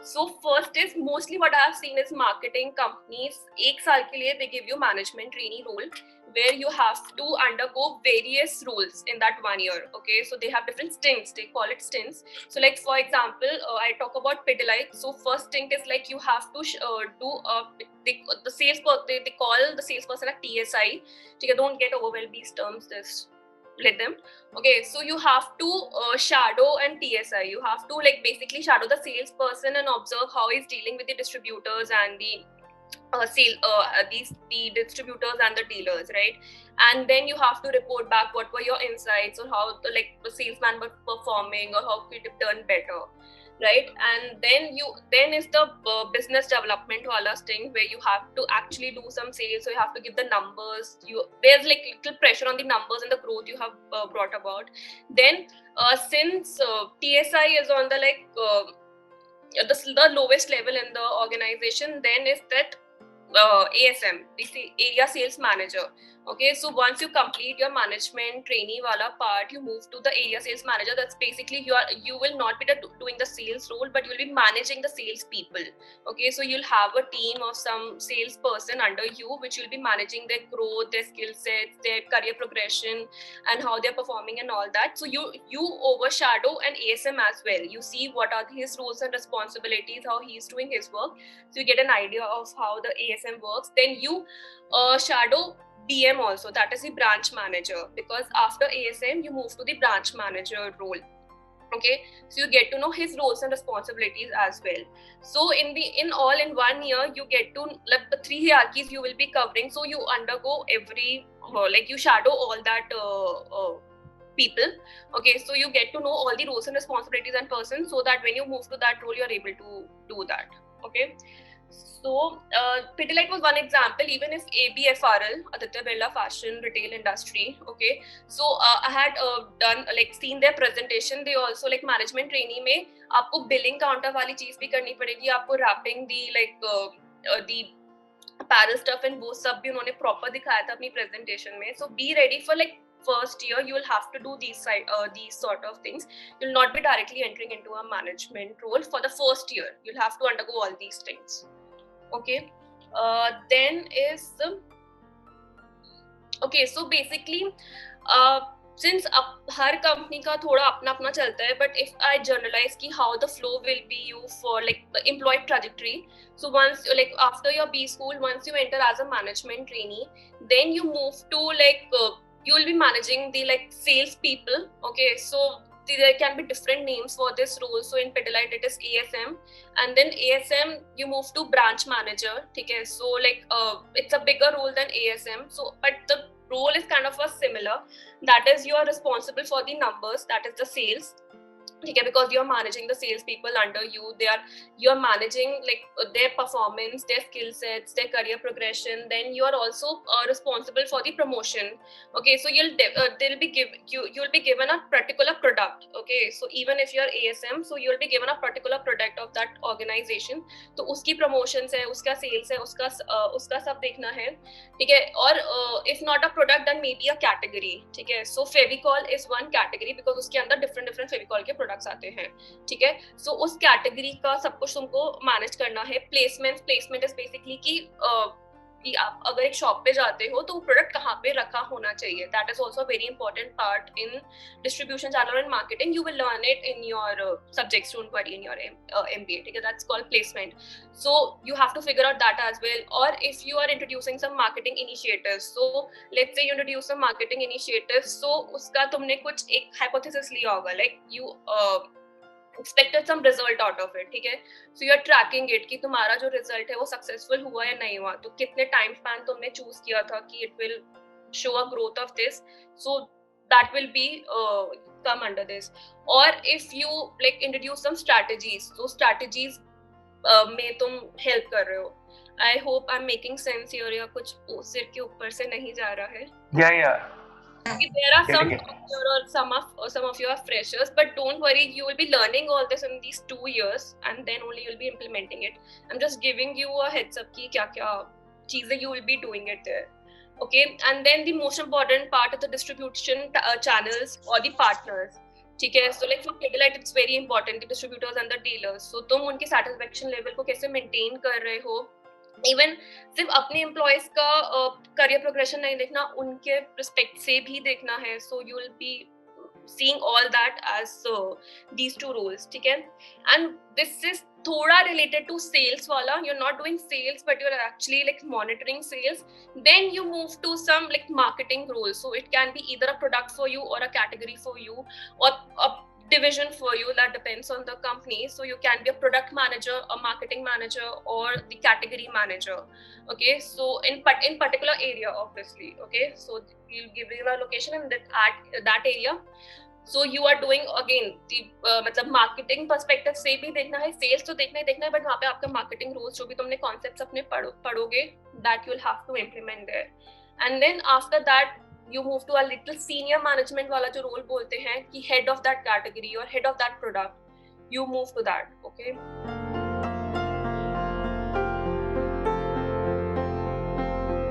So first is mostly what I have seen is marketing companies, एक साल के लिए they give you management trainee role where you have to undergo various roles in that 1 year. Okay, so they have different stints. They call it stints. So like for example, I talk about Pidilite. So first stint is like you have to do the sales. They call the salesperson a TSI. Okay, don't get overwhelmed these terms. Just let them. Okay, so you have to shadow and TSI. You have to like basically shadow the salesperson and observe how he's dealing with the distributors and the the distributors and the dealers, right? And then you have to report back what were your insights or how the salesman was performing or how could have done better, right? And then is the business development wala thing where you have to actually do some sales, so you have to give the numbers. There's like little pressure on the numbers and the growth you have brought about. Then since TSI is on the the lowest level in the organization, then is that ASM, the area sales manager. Okay, so once you complete your management trainee wala part, you move to the area sales manager. That's basically you will not be doing the sales role, but you will be managing the sales people. Okay, so you'll have a team of some salesperson under you, which you'll be managing their growth, their skill sets, their career progression, and how they're performing and all that. So you overshadow an ASM as well. You see what are his roles and responsibilities, how he's doing his work. So you get an idea of how the ASM works. Then you shadow BM also, that is the branch manager, because after ASM you move to the branch manager role. Okay, so you get to know his roles and responsibilities as well. So in 1 year you get to like the 3 hierarchies you will be covering. So you undergo every you shadow all that people. Okay, so you get to know all the roles and responsibilities and persons, so that when you move to that role you're able to do that. Okay, so Pidilite was one example. Even if ABFRL, Aditya Birla Fashion Retail Industry, okay, so I had done seen their presentation. They also management trainee में आपको billing counter वाली चीज भी करनी पड़ेगी, आपको wrapping the apparel stuff and वो सब भी उन्होंने proper दिखाया था अपनी presentation में. So be ready for first year you will have to do these sort of things. You'll not be directly entering into a management role for the first year. You'll have to undergo all these things. Okay, then is okay, so basically since her company का थोड़ा अपना अपना चलता है, but if I generalize कि how the flow will be you for employee trajectory. So once after your B school, once you enter as a management trainee, then you move to you will be managing the sales people. Okay, so there can be different names for this role. So in Pidilite it is ASM, and then ASM you move to branch manager. Okay, so it's a bigger role than ASM. So but the role is kind of a similar. That is, you are responsible for the numbers. That is the sales. Okay, because you're managing the sales people under you. You're managing their performance, their skill sets, their career progression. Then you are also responsible for the promotion. Okay, so you'll be given a particular product. Okay, so even if you're ASM, so you'll be given a particular product of that organization. तो उसकी promotions है, उसका sales है, उसका सब देखना है. ठीक है, और if not a product, then maybe a category. ठीक है, so Fevicol is one category because उसके अंदर different Fevicol के प्रोडक्ट्स आते हैं. ठीक है, सो उस कैटेगरी का सब कुछ तुमको मैनेज करना है. प्लेसमेंट इज बेसिकली कि आप अगर एक शॉप पे जाते हो तो वो प्रोडक्ट कहाँ पे रखा होना चाहिए. That is also very important part in distribution channel and marketing. You will learn it in your subjects, don't worry, in your MBA. ठीक है, that's called placement. So you have to figure out that as well. और if you are introducing some marketing initiatives, so let's say you introduce some marketing initiatives, so उसका तुमने कुछ एक hypothesis लिया होगा, you expected some result out of it. ठीक है, so you are tracking it कि तुम्हारा जो result है वो successful हुआ या नहीं हुआ. तो कितने time span तुमने choose किया था कि it will show a growth of this, so that will be come under this. Or if you introduce some strategies, so strategies में तुम help कर रहे हो. I hope I'm making sense here. या कुछ सिर के ऊपर से नहीं जा रहा है. Yeah. There are some of you are freshers, but don't worry, you will be learning all this in these 2 years, and then only you'll be implementing it. I'm just giving you a heads up ki kya cheeze you will be doing it there. Okay, and then the most important part of the distribution channels or the partners. ठीक है. So like for Pidilite it's very important, the distributors and the dealers. So तुम उनके satisfaction level को कैसे maintain कर रहे हो. Even सिर्फ अपने एम्प्लॉयज का करियर प्रोग्रेशन नहीं देखना, उनके रिस्पेक्ट से भी देखना है. So you will be seeing all that as these two roles. ठीक है. And this is थोड़ा related to sales वाला. You're not doing sales but you're actually like monitoring sales. Then you move to some like marketing roles. So it can be either a product for you or a category for you or a division for you, that depends on the company. So you can be a product manager, a marketing manager, or the category manager. Okay, so in particular area obviously. Okay, so you'll give you a location in that area. So you are doing again the मतलब marketing perspective से भी देखना है, sales तो देखना है, but वहाँ पे आपका marketing roles जो भी तुमने concepts अपने पढ़ोगे, that you'll have to implement there. And then after that you move to a little senior management वाला जो role बोलते हैं कि head of that category or head of that product, you move to that. Okay.